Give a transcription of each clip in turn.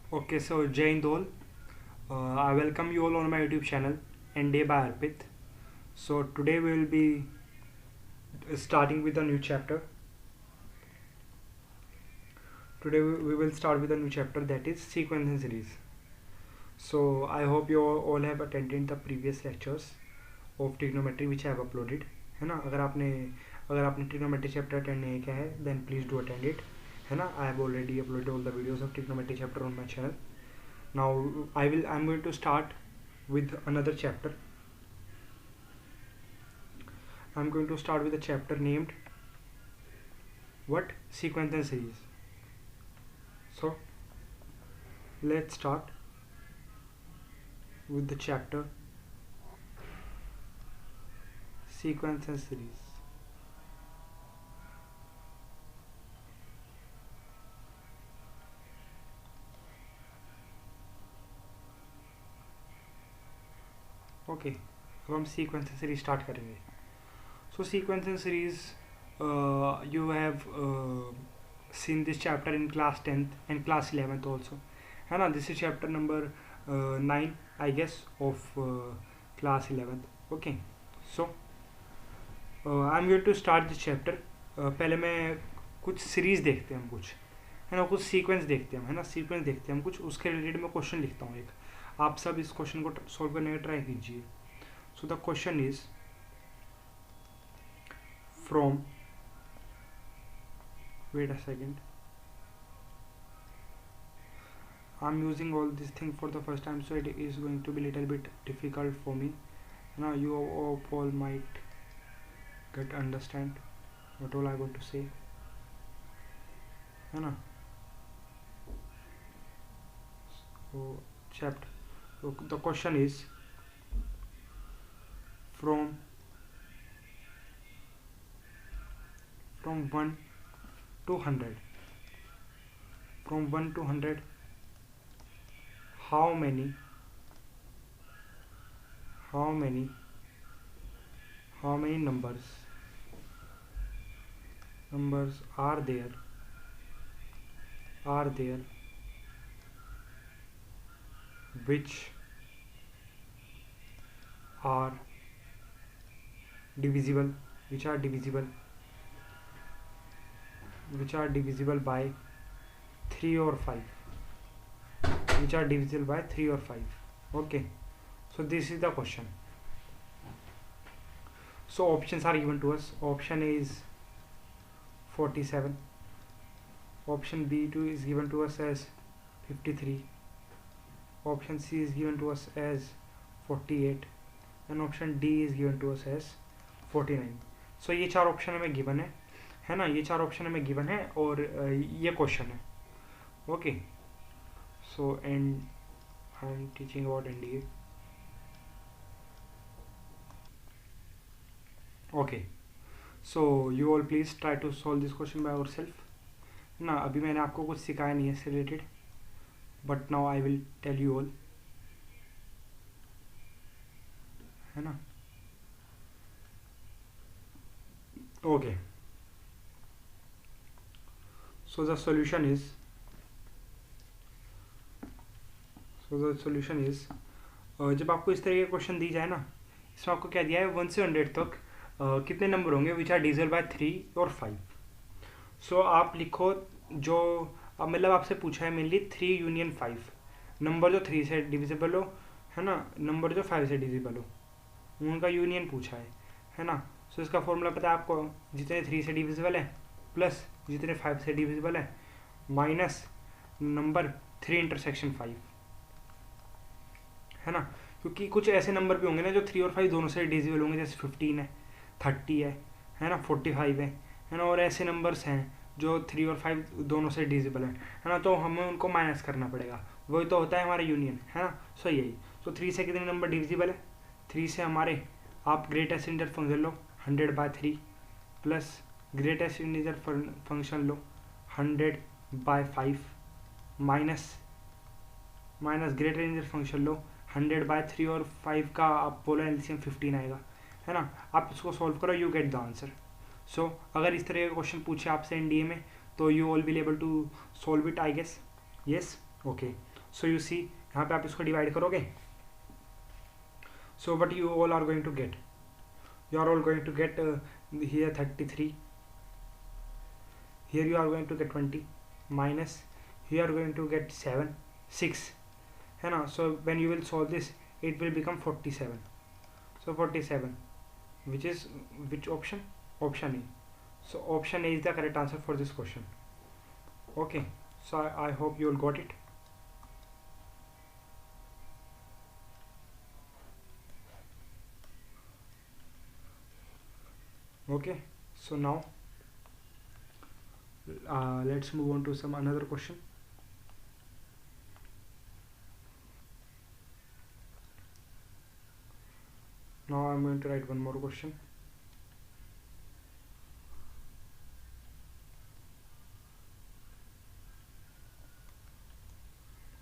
Okay, so Jai Hind all. I welcome you all on my YouTube channel NDA by Arpit. So today we will be starting with a new chapter. Today we will start with a new chapter, that is sequencing series. So I hope you all have attended the previous lectures of trigonometry which I have uploaded. है ना, अगर आपने trigonometry chapter attend नहीं किया है then please do attend it. है ना, I have already uploaded all the videos of trigonometry chapter on my channel. Now I'm going to start with another chapter. I'm going to start with a chapter named what? Sequence and series. So let's start with the chapter sequence and series. Okay, अब हम sequence and series start करेंगे. So sequence and series you have seen this chapter in class 10th and class 11th also, है ना. This is chapter number 9 I guess of class 11th. Okay, so I'm going to start this chapter. पहले मैं कुछ series देखते हैं हम, कुछ है ना, कुछ सीक्वेंस देखते हैं हम, है ना, सीक्वेंस देखते हैं हम कुछ, उसके रिलेटेड मैं क्वेश्चन लिखता हूँ एक. आप सब इस क्वेश्चन को सॉल्व करने का ट्राई कीजिए. So the question is from, wait a second, I'm using all this thing for the first time, so it is going to be little bit difficult for me. Now you all might get understand what all I want to say, है ना. So chapter, so the question is from 1 to 100, from 1 to 100, how many numbers are there which are divisible by 3 or 5, okay. So this is the question. So options are given to us. Option A is 47, option B2 is given to us as 53, option C is given to us as 48 and option D is given to us as 49. So ये चार option हमें given है ना, ये चार option हमें given है और ये क्वेश्चन है. Okay, so and I am teaching about NDA. Okay, so you all please try to solve this question by your self ना. अभी मैंने आपको कुछ सिखाया नहीं है इससे related, but now I will tell you all, है ना. Okay, so the solution is जब आपको इस तरह के क्वेश्चन दी जाए ना, इसमें आपको क्या दिया है, 1 से 100 तक कितने नंबर होंगे विच आर डिविजिबल बाय 3 और 5. सो आप लिखो जो, अब मतलब आपसे पूछा है मेनली 3 यूनियन 5, नंबर जो 3 से डिविजिबल हो, है ना, नंबर जो 5 से डिविजिबल हो, उनका यूनियन पूछा है ना. सो इसका फॉर्मूला पता है आपको, जितने 3 से डिविजिबल है प्लस जितने 5 से डिविजिबल है माइनस नंबर 3 इंटरसेक्शन 5, है ना. क्योंकि कुछ ऐसे नंबर भी होंगे ना जो 3 और 5 दोनों से डिविजिबल होंगे, जैसे 15 है, 30 है ना, 45 है ना, और ऐसे नंबर्स हैं जो 3 और 5 दोनों से डिविजिबल है ना, तो हमें उनको माइनस करना पड़ेगा. वही तो होता है हमारा यूनियन, है ना. सो यही, तो 3 से कितने नंबर डिविजिबल है, 3 से हमारे आप ग्रेटेस्ट इंटीजर फंक्शन लो 100/3 प्लस ग्रेटेस्ट इंटीजर फंक्शन लो 100/5 माइनस ग्रेटर इंटीजर फंक्शन लो 100/3 और 5 का आप पोलर एलसीएम 15 आएगा, है ना. आप इसको सॉल्व करो, यू गेट द आंसर. सो अगर इस तरह का क्वेश्चन पूछे आपसे एनडीए में, तो you all will able to solve it I guess. Yes, okay. So you see यहाँ पे आप इसको डिवाइड करोगे, so what you all are going to get, you are all going to get here 33, here you are going to get 20 minus here you are going to get 6 है ना. So when you will solve this it will become 47. So 47 which option? Option A. So option A is the correct answer for this question. Okay, so I hope you all got it. Okay, so now let's move on to some another question. Now I'm going to write one more question.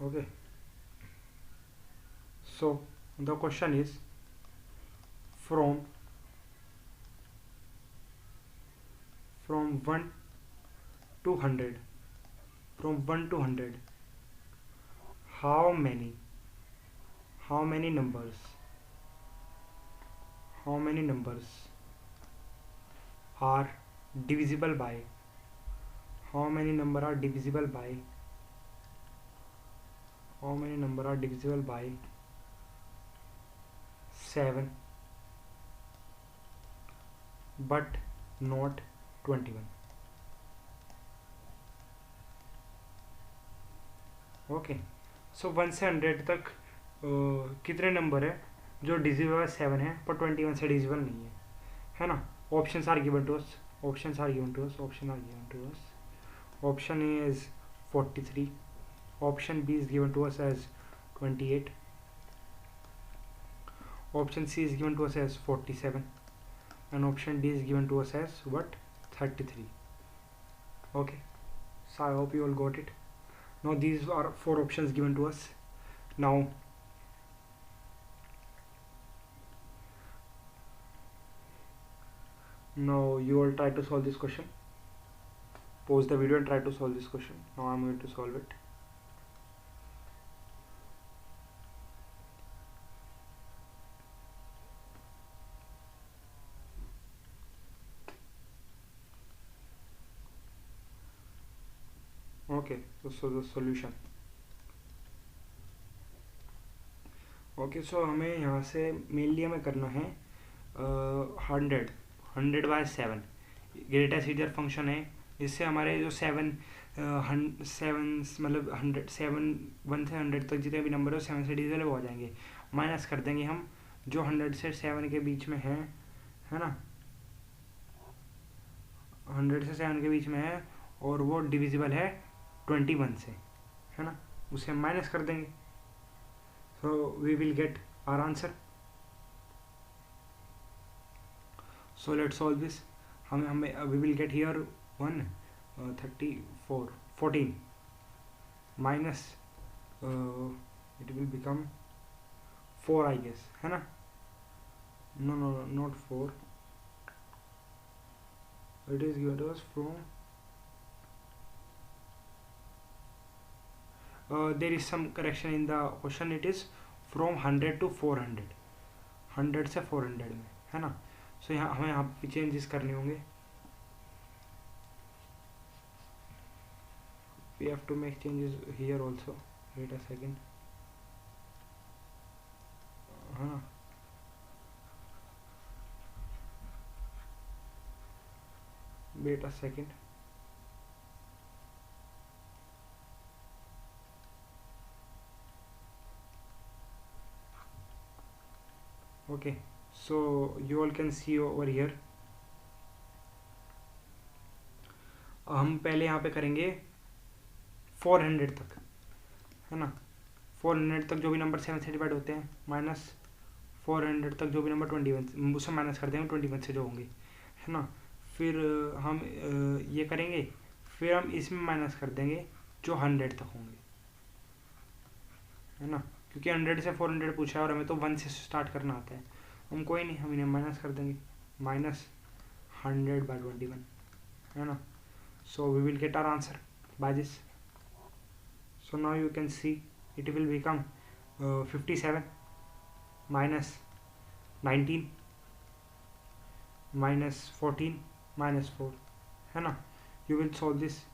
Okay, so the question is from 1 to 100, from 1 to 100 how many numbers are divisible by, how many number are divisible by 7 but not 21. Okay, सो 1 से 100 तक कितने number है जो divisible by 7 है पर 21 से divisible नहीं है ना. Options are given to us, option A is 43, option B is given to us as 28, option C is given to us as 47 and option D is given to us as what? 33. Okay, so I hope you all got it. Now these are 4 options given to us. Now you all try to solve this question. Pause the video and try to solve this question. Now I'm going to solve it. Okay, so the solution. Okay, so हमें यहाँ से mainly हमें करना है 100 bye 7 greatest integer function है. इससे हमारे जो 7 मतलब 100 7 1 से 100 तक जितने भी नंबर है 7 से डिविजिबल हो जाएंगे. माइनस कर देंगे हम जो 100 से 7 के बीच में है ना, 100 से 7 के बीच में है और वो डिविजिबल है 21 से, है ना, उसे हम माइनस कर देंगे. So we will get our answer. So let's solve this. हमें we will get here 14 minus it will become 4 I guess, है ना. No, not 4. It is given to us from there is some correction in the question. It is from 100 to 400, 100 से 400 में, है ना. सो हमें यहाँ पे चेंजेस करने होंगे. we have to make changes here also. Wait a second, है ना. Wait a second. Okay, so you all can see over here. हम पहले यहाँ पे करेंगे 400 तक, है ना. 400 तक जो भी नंबर 7 से डिवाइड होते हैं माइनस 400 तक जो भी नंबर 21 उसे माइनस कर देंगे 21 से जो होंगे, है ना. फिर हम ये करेंगे, फिर हम इसमें माइनस कर देंगे जो 100 तक होंगे, है ना, क्योंकि 100 से 400 पूछा है और हमें तो 1 से स्टार्ट करना आता है. हम कोई नहीं, हम इन्हें माइनस कर देंगे, माइनस 100 बाय 21, है ना. So we will get our answer by this. So now you can see it will become 57 minus 19 minus 14 minus 4, है ना. You will solve this,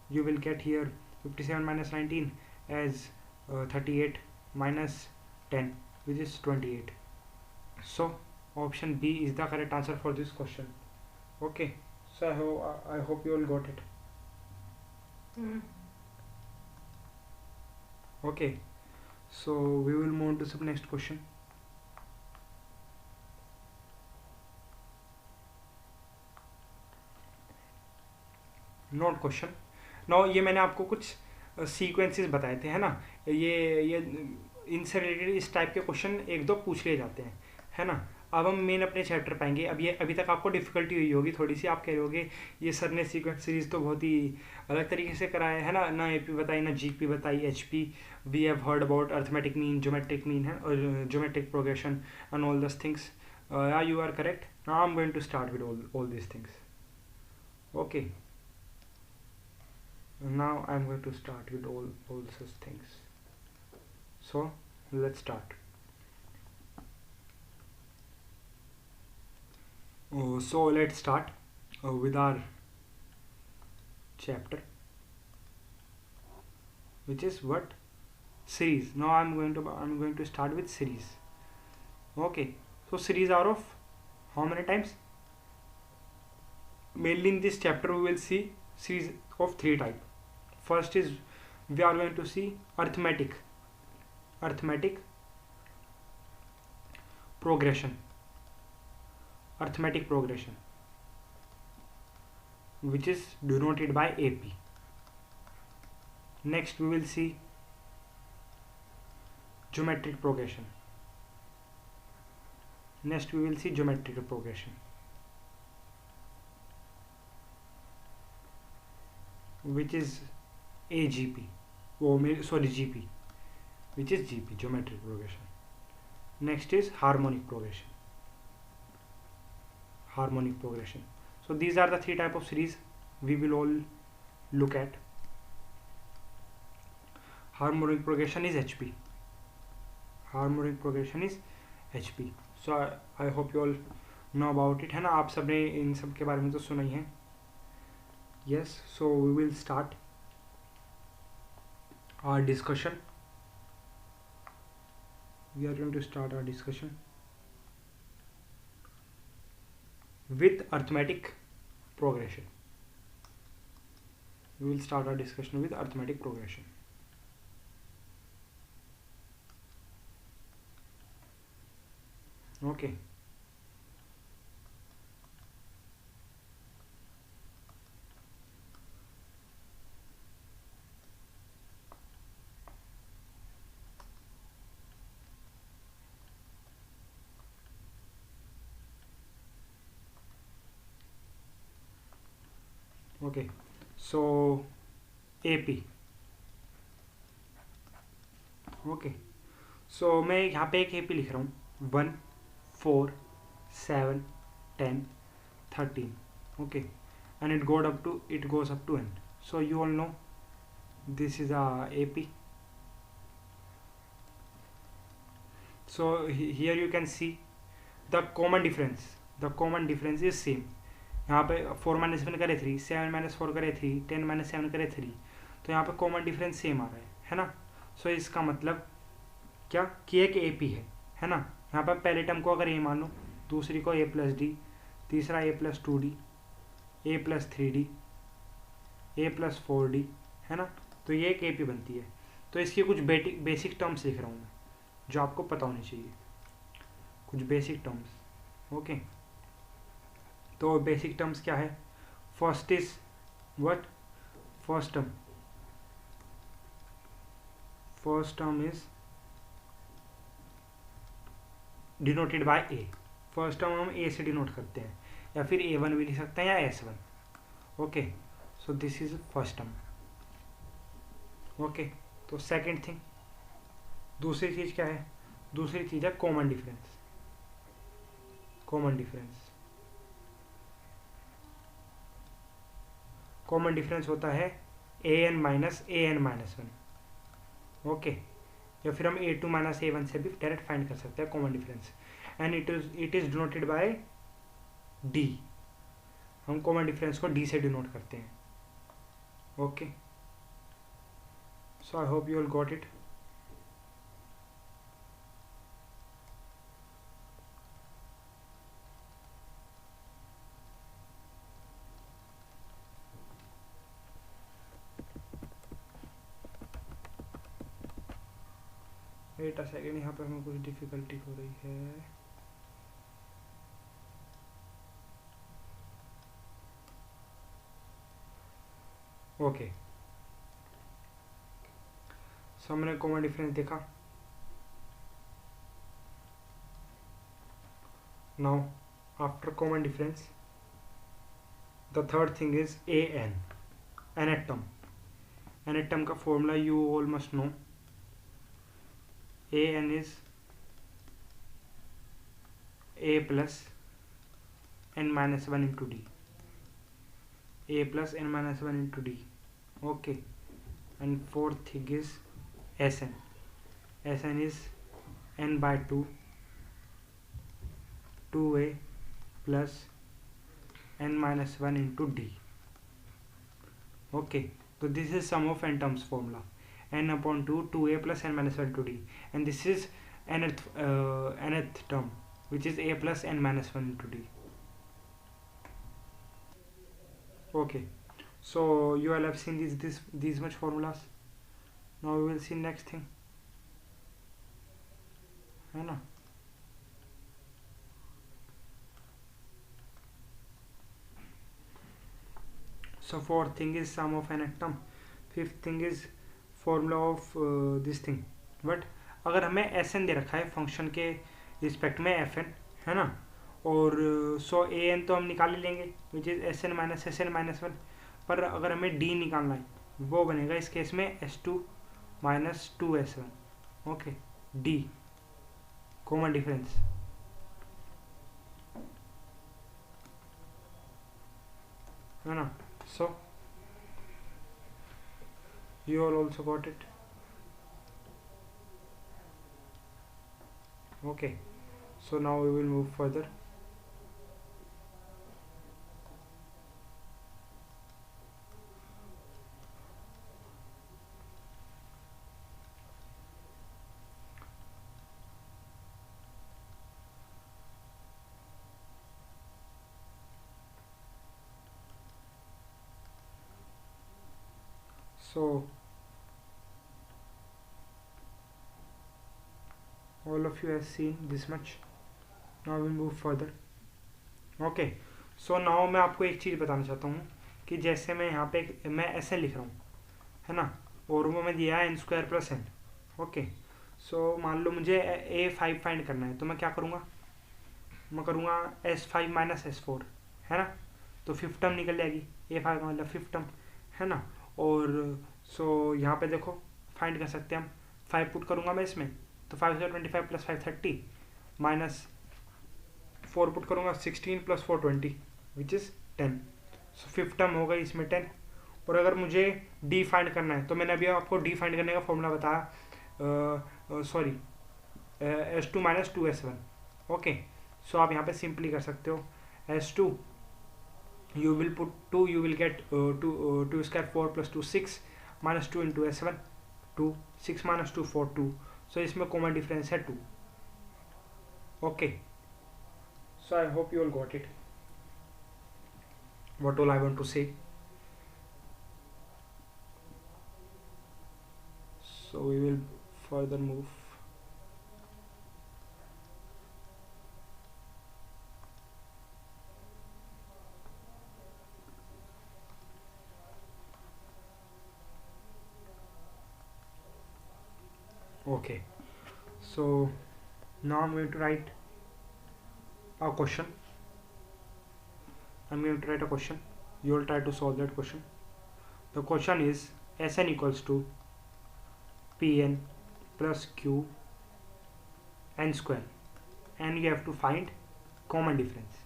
you will get here 57 minus 19 as 38 minus 10, which is 28. So option B is the correct answer for this question. Okay, so I hope you all got it. Okay, so we will move to some next question. Note question. Now ये मैंने आपको कुछ sequences बताए थे, है ना. ये इनसे रिलेटेड इस टाइप के क्वेश्चन एक दो पूछ लिए जाते हैं, है ना. अब हम मेन अपने चैप्टर पाएंगे. अब ये अभी तक आपको डिफिकल्टी हुई होगी थोड़ी सी, आप कह रहे होगे ये सर ने सीक्वेंस सीरीज तो बहुत ही अलग तरीके से कराया है ना. ना AP बताई, ना GP बताई, HP. We have heard about arithmetic mean, geometric mean है, और geometric progression and all this things. You are correct. Now I am going to start with all this things. Okay, now I'm going to start with all such things. So let's start. So let's start with our chapter, which is what? Series. Now I'm going to start with series. Okay, so series are of how many times? Mainly in this chapter we will see series of 3 types. First is we are going to see arithmetic progression, which is denoted by AP. Next we will see geometric progression. Which is GP, which is GP, geometric progression. Next is harmonic progression. So these are the 3 type of series we will all look at. Harmonic progression is HP. So I hope you all know about it, है ना. आप सबने इन सब के बारे में तो सुना ही है. Yes, so we will start our discussion. We are going to start our discussion with arithmetic progression. We will start our discussion with arithmetic progression. Okay. Okay, so AP. Okay, so मैं यहाँ पे एक AP लिख रहा हूँ. 1, 4, 7, 10, 13. Okay, and it goes up to n. So you all know this is a AP. So here you can see the common difference is same. यहाँ पे 4 - 7 करे 3, 7 - 4 करे 3, 10 - 7 करे 3. तो यहाँ पे कॉमन डिफरेंस सेम आ रहा है ना. सो इसका मतलब क्या कि एक AP है ना. यहाँ पर पहले टर्म को अगर A मान लो, दूसरी को A + D, तीसरा A + 2D, A + 3D, A + 4D, है ना. तो ये एक AP बनती है. तो इसकी कुछ बेसिक टर्म्स लिख रहा हूँ मैं, जो आपको पता होनी चाहिए. कुछ बेसिक टर्म्स. ओके, तो बेसिक टर्म्स क्या है? First is what? First term is denoted bye A. First term हम A से डिनोट करते हैं, या फिर A1 भी लिख सकते हैं या S1. Okay, so this is first term. Okay, तो सेकंड थिंग, दूसरी चीज क्या है? दूसरी चीज है कॉमन डिफरेंस. कॉमन डिफरेंस होता है an - an - 1. ओके, या फिर हम A2 माइनस A1 से भी डायरेक्ट फाइंड कर सकते हैं common difference, and it is denoted by D। हम कॉमन डिफरेंस को D से डिनोट करते हैं। Okay, so I hope you all got it. Wait a second, यहाँ पे हमें कुछ डिफिकल्टी हो रही है। ओके, सो हमने कॉमन डिफरेंस देखा। Now after common difference the third thing is AN, एनेटम। एनेटम का formula you all must know. AN is A plus n minus 1 into D. A plus n minus 1 into D. Okay. And fourth thing is SN. SN is n by 2, 2A plus n minus 1 into D. Okay. So this is sum of n terms formula. N upon 2, 2A plus n minus 1 into D. And this is nth term, which is A plus n minus 1 into D. Okay, so you all have seen these much formulas. Now we will see next thing, है ना। So fourth thing is sum of n atom. Fifth thing is formula of this thing. But अगर हमें Sn दे रखा है function के respect में Fn, है ना, और सो An तो हम निकाल ही लेंगे, which is Sn minus Sn minus 1। पर अगर हमें D निकालना है, वो बनेगा इस केस में S2 minus 2S1। Okay, D common difference, है ना। So you all also got it. Okay, so now we will move further. So all of you have seen this much. Now we move further. Okay, so now मैं आपको एक चीज़ बताना चाहता हूँ कि जैसे मैं यहाँ पे मैं Sn लिख रहा हूँ, है ना, और वो मैं दिया है n square plus n। Okay, so मान लो मुझे A5 फाइंड करना है, तो मैं क्या करूँगा, मैं करूँगा S5 माइनस S4, है ना, तो फिफ्थ टर्म निकल जाएगी, A5 का मतलब फिफ्थ टर्म, है ना। और सो यहाँ पे देखो फाइंड कर सकते हैं हम, 5 पुट करूँगा मैं इसमें, तो 5 से 25 प्लस 5 30, माइनस 4 पुट करूँगा 16 plus 4 20, which is 10। So fifth term हो गई इसमें 10। और अगर मुझे D फाइंड करना है, तो मैंने अभी आपको D फाइंड करने का फॉर्मूला बताया, sorry S2 minus 2S1। Okay, सो आप यहाँ पे सिंपली कर सकते हो, S2 you will put 2, you will get 2 square 4 plus 2 6 minus 2 into S1 2, 6 minus 2 4 2, so इसमें कॉमन डिफरेंस है 2। Okay, so I hope you all got it, what all I want to say. So we will further move. Okay, so now I'm going to write a question. I'm going to write a question. You will try to solve that question. The question is Sn equals to Pn plus Q n square, and you have to find common difference.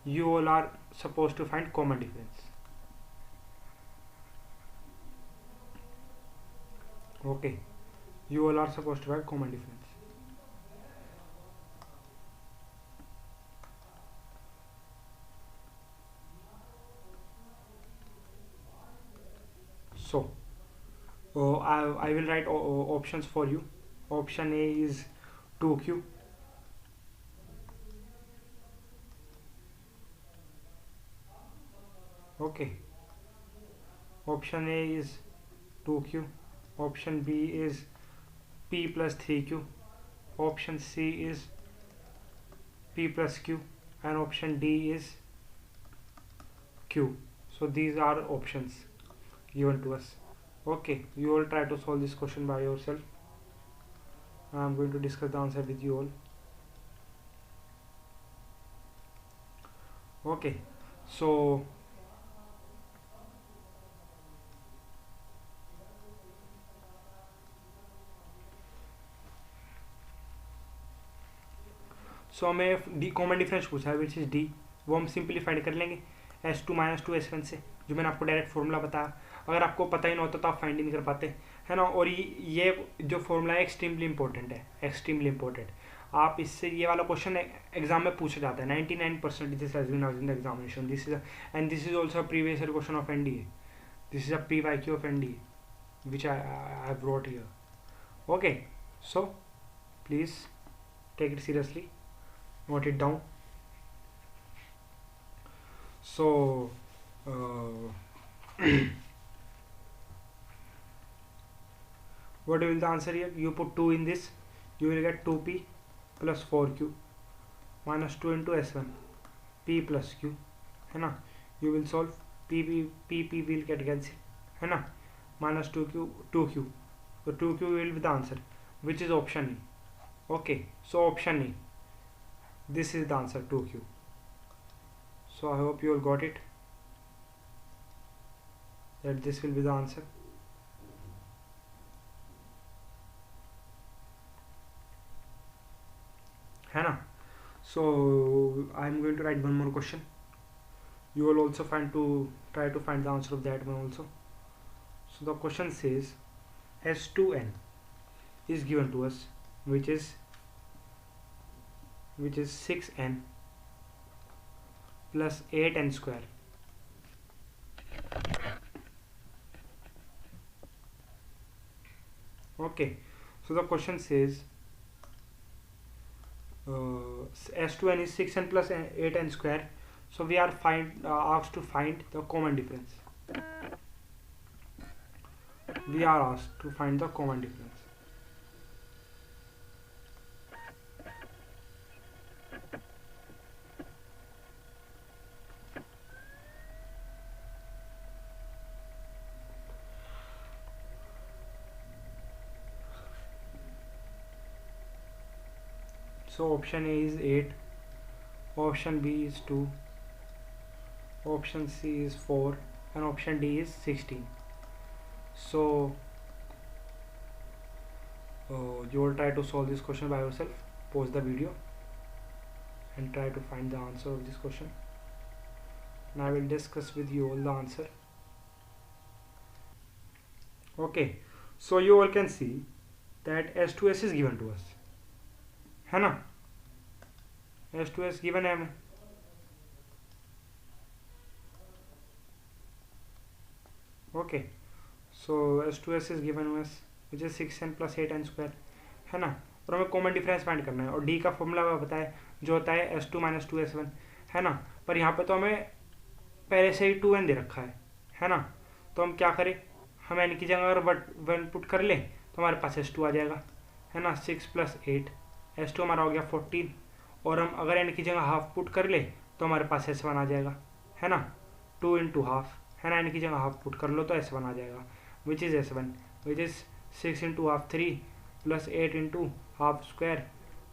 You all are supposed to find common difference. Okay, You all are supposed to have common difference. So I will write options for you. Option A is 2q. Okay. Option A is 2q. Option B is p plus 3q. Option C is p plus q. And option D is q. So these are options given to us. Okay, you all try to solve this question by yourself. I am going to discuss the answer with you all. Okay, so हमें D common difference पूछा है which is D, वो हम simplified कर लेंगे S2 minus 2S1 से, जो मैंने आपको डायरेक्ट फॉर्मूला बताया। अगर आपको पता ही ना होता तो आप फाइंड ही नहीं कर पाते, है ना। और ये जो फॉर्मूला है एक्सट्रीमली इंपॉर्टेंट है, एक्सट्रीमली इंपॉर्टेंट। आप इससे ये वाला क्वेश्चन एग्जाम में पूछा जाता है 99% this has been asked in the examination. This is and this is also previous year question of NDA. This is a PYQ of NDA which I have brought here. Okay, so please take it seriously, note it down. So what will the answer here? You put 2 in this, you will get 2p plus 4q minus 2 into S1 p plus q, है ना। You will solve p will get cancelled, है ना, minus 2q, so 2q will be the answer, which is option E. Okay, so option E, this is the answer, 2q. So I hope you all got it, that this will be the answer. है ना। So I am going to write one more question. You will also try to find the answer of that one also. So the question says S2n is given to us, which is 6n plus 8n square. Okay, so the question says S2n is 6n plus 8n square. So we are asked to find the common difference. We are asked to find the common difference. So option A is 8, option B is 2, option C is 4, and option D is 16. So you will try to solve this question by yourself. Pause the video and try to find the answer of this question, and I will discuss with you all the answer. Okay, so you all can see that S2S is given to us, है ना। S2S given है हमें, okay, so S2S is given us which is 6n plus 8n square, है ना। और हमें common difference find करना है, और D का फॉर्मूला पता है जो होता है S2 माइनस 2S1, है ना। पर यहाँ पे तो हमें पहले से ही 2n दे रखा है ना। तो हम क्या करें, हम n की जगह अगर 1 पुट कर ले तो हमारे पास S2 आ जाएगा, है ना। 6 प्लस 8, S2 हमारा हो गया 14, और हम अगर n की जगह हाफ पुट कर ले तो हमारे पास S1 आ जाएगा, है ना। 2 इंटू हाफ, है ना, n की जगह हाफ पुट कर लो तो S1 आ जाएगा, which is S1, which is 6 into half 3 plus 8 into half square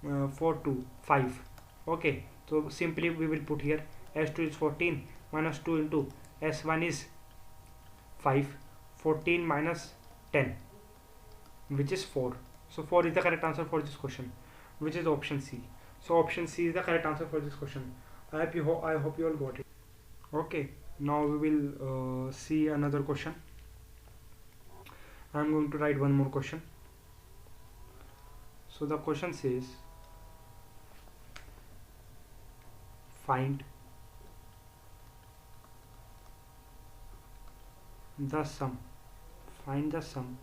4 to 5. Okay, so simply we will put here S2 is 14 minus 2 into S1 is 5, 14 minus 10, which is 4. So 4 is the correct answer for this question, which is option C. So option C is the correct answer for this question. I hope you all got it. Okay, now we will see another question. I am going to write one more question. So the question says find the sum find the sum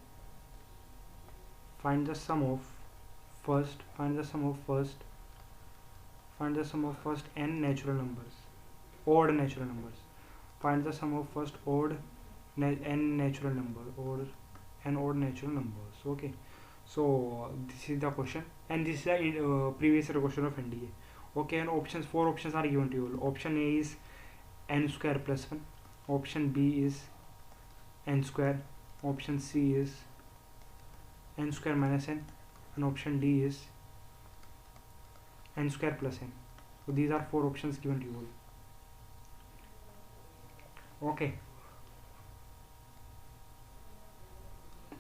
of first n natural numbers, odd natural numbers. Find the sum of first n natural odd natural numbers. Okay, so this is the question, and this is the previous year question of NDA. Okay, and four options are given to you. Option A is n square plus 1, option B is n square, option C is n square minus n, and option D is n square plus n. So these are four options given to you all. Okay,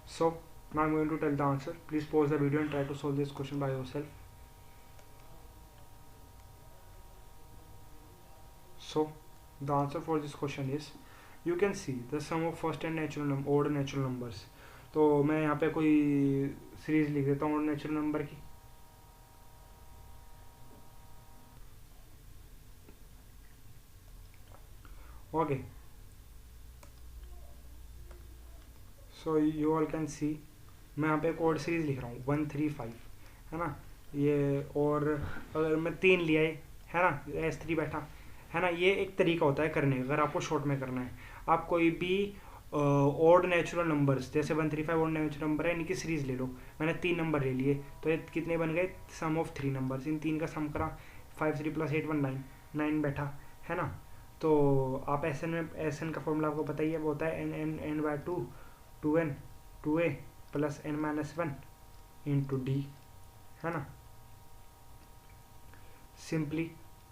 so now I'm going to tell the answer. Please pause the video and try to solve this question by yourself. So the answer for this question is, you can see the sum of first and odd natural numbers. तो मैं यहाँ पे कोई series लिख देता हूँ natural number की. Okay, so you all can see मैं यहाँ पे एक ऑड सीरीज लिख रहा हूँ 1 3 5, है ना ये. और अगर मैं 3 लिया है ना, S3 बैठा है ना, ये एक तरीका होता है करने का. अगर आपको शॉर्ट में करना है, आप कोई भी ऑड नेचुरल नंबर्स जैसे 1 3 5 ऑड नेचुरल नंबर है, इनकी सीरीज ले लो. मैंने 3 नंबर ले लिए, तो ये कितने बन गए, सम ऑफ 3 नंबर्स. इन 3 का सम करा, 5 3 + 8 1 9 बैठा, है ना. तो आप एस एन का फॉर्मूला आपको पता ही है, वो होता है n/2 2n 2a + n-1 × d, है ना. सिंपली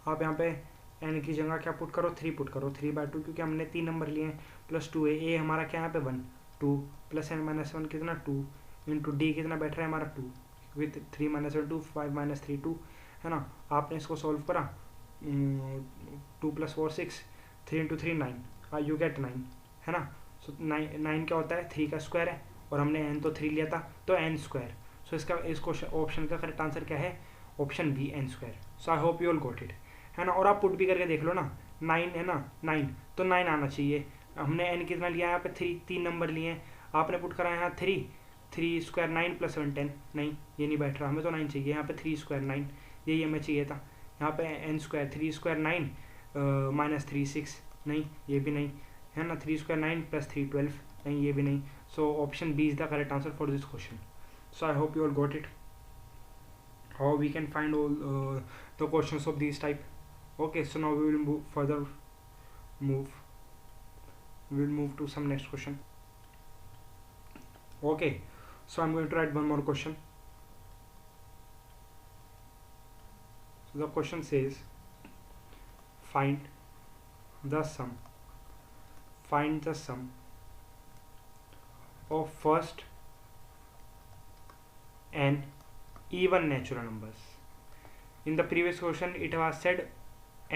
आप यहाँ पे n की जगह क्या पुट करो, 3 पुट करो, 3/2, क्योंकि हमने 3 नंबर लिए हैं, प्लस 2a, a हमारा क्या यहाँ पे 1 2 + n-1 कितना 2 × d कितना बैठ रहा है हमारा 2 विथ 3 - 1 2 5 - 3 2, है ना. आपने इसको सॉल्व करा, 2 + 4 6 3 × 3 9, यू गेट 9, है ना. सो 9 क्या होता है, 3 का स्क्वायर है, और हमने n तो 3 लिया था, तो n स्क्वायर. सो इस ऑप्शन का करेक्ट आंसर क्या है, option B n square. So I hope you all got it, है ना. और आप पुट भी करके देख लो ना, 9 है ना, 9 तो 9 आना चाहिए. हमने n कितना लिया है यहाँ पे 3 नंबर लिए हैं, आपने पुट करा यहाँ 3 स्क्वायर 9 + 1 10, नहीं ये नहीं बैठ रहा, हमें तो 9 चाहिए. यहाँ पे 3 स्क्वायर 9, यही हमें चाहिए था. यहाँ पे n स्क्वायर 3 स्क्वायर 9 -3 6, नहीं ये भी नहीं, है ना. 3 स्क्वायर 9 + 3 12, नहीं ये भी नहीं. So option B is the correct answer for this question. So I hope you all got it. How we can find all the questions of this type. Okay, so now we will move to some next question. Okay, so I'm going to write one more question. So the question says find the sum of first n even natural numbers. In the previous question it was said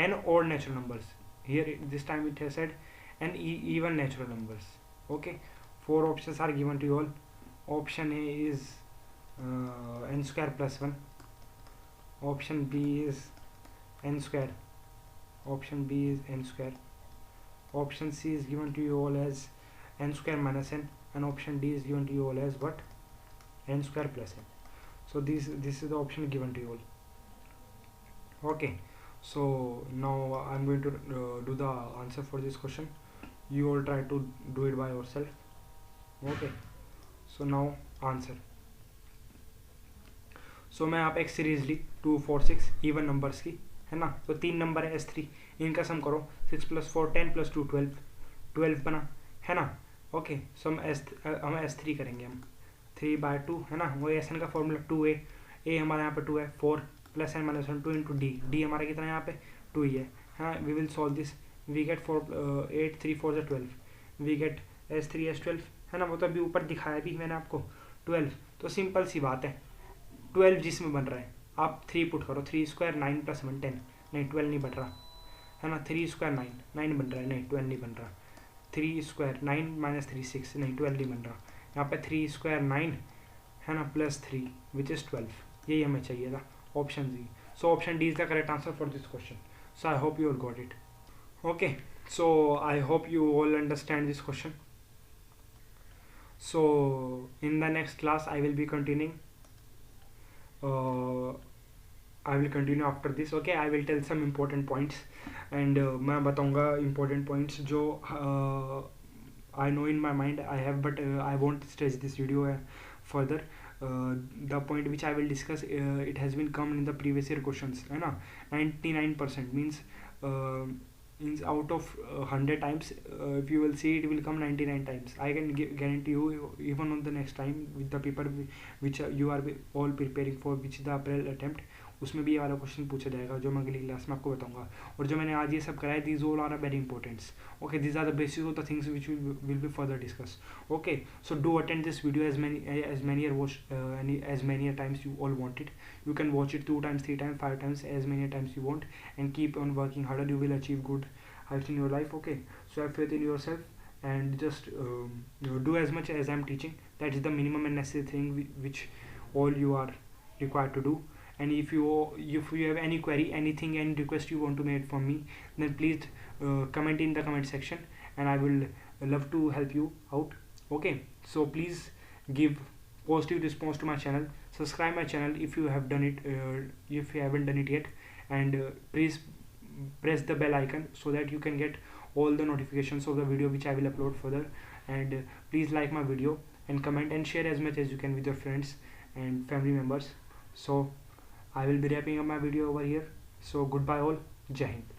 n odd natural numbers. Here this time it has said n even natural numbers. Okay, 4 options are given to you all. Option A is n square plus 1, option B is n square, option B is n square, option C is given to you all as n square minus n, and option D is given to you all as what, n square plus n. So this is the option given to you all. Okay, so now I'm going to do the answer for this question. You all try to do it by yourself. Okay, so now answer. So मैं आप एक series ली 2 4 6 even numbers की, है ना. तो 3 number है S3, इनका सम करो, 6 + 4 10 + 2 12 बना, है ना. ओके, सो हम S3 करेंगे, हम 3/2, है ना. वो SN का फॉर्मूला 2a, a हमारा यहाँ पे 2 है, 4 + n-1 2 × d, d हमारा कितना है यहाँ पे 2 ही है, हाँ. We will solve this, we get 8 3 4 12, we get S3 S12, है ना. वो तो अभी ऊपर दिखाया भी मैंने आपको 12. तो सिंपल सी बात है, 12 जिसमें बन रहा है, आप 3 पुट करो, 3 स्क्वायर 9 + 1 10, नहीं 12 नहीं बन रहा, है ना. 3 स्क्वायर 9 बन रहा है, नहीं 12 नहीं बन रहा. 3 स्क्वायर 9 - 3 6, नहीं 12 नहीं बन रहा. यहाँ पे 3 स्क्वायर 9, है ना, +3 विच इज़ 12, यही हमें चाहिए था, option D. So option D is the correct answer for this question. So I hope you all got it. Okay, so I hope you all understand this question. So in the next class I will be continuing. I will continue after this. Okay, I will tell some important points and मैं बताऊंगा important points जो I know in my mind I have, but I won't stretch this video further. The point which I will discuss, it has been come in the previous year questions, है ना. 99% means out of 100 times, if you will see, it will come 99 times. I can guarantee you, even on the next time with the paper which you are all preparing for, which the April attempt, उसमें भी ये वाला question पूछा जाएगा जो मैं अगली class में आपको बताऊंगा. और जो मैंने आज ये सब कराया, these all are very important. Okay, these are the basis of the things which will be further discussed. Okay, so do attend this video as many or watch as many times you all want it. You can watch it 2 times, 3 times, 5 times, as many times you want, and keep on working harder. You will achieve good heights in your life. Okay, so have faith in yourself and just do as much as I'm teaching. That is the minimum and necessary thing which all you are required to do. And if you have any query, anything, any request you want to make from me, then please comment in the comment section, and I will love to help you out. Okay, so please give positive response to my channel. Subscribe my channel if you have done it, if you haven't done it yet, and please press the bell icon so that you can get all the notifications of the video which I will upload further. And please like my video and comment and share as much as you can with your friends and family members. So I will be wrapping up my video over here. So goodbye all. Jai Hind.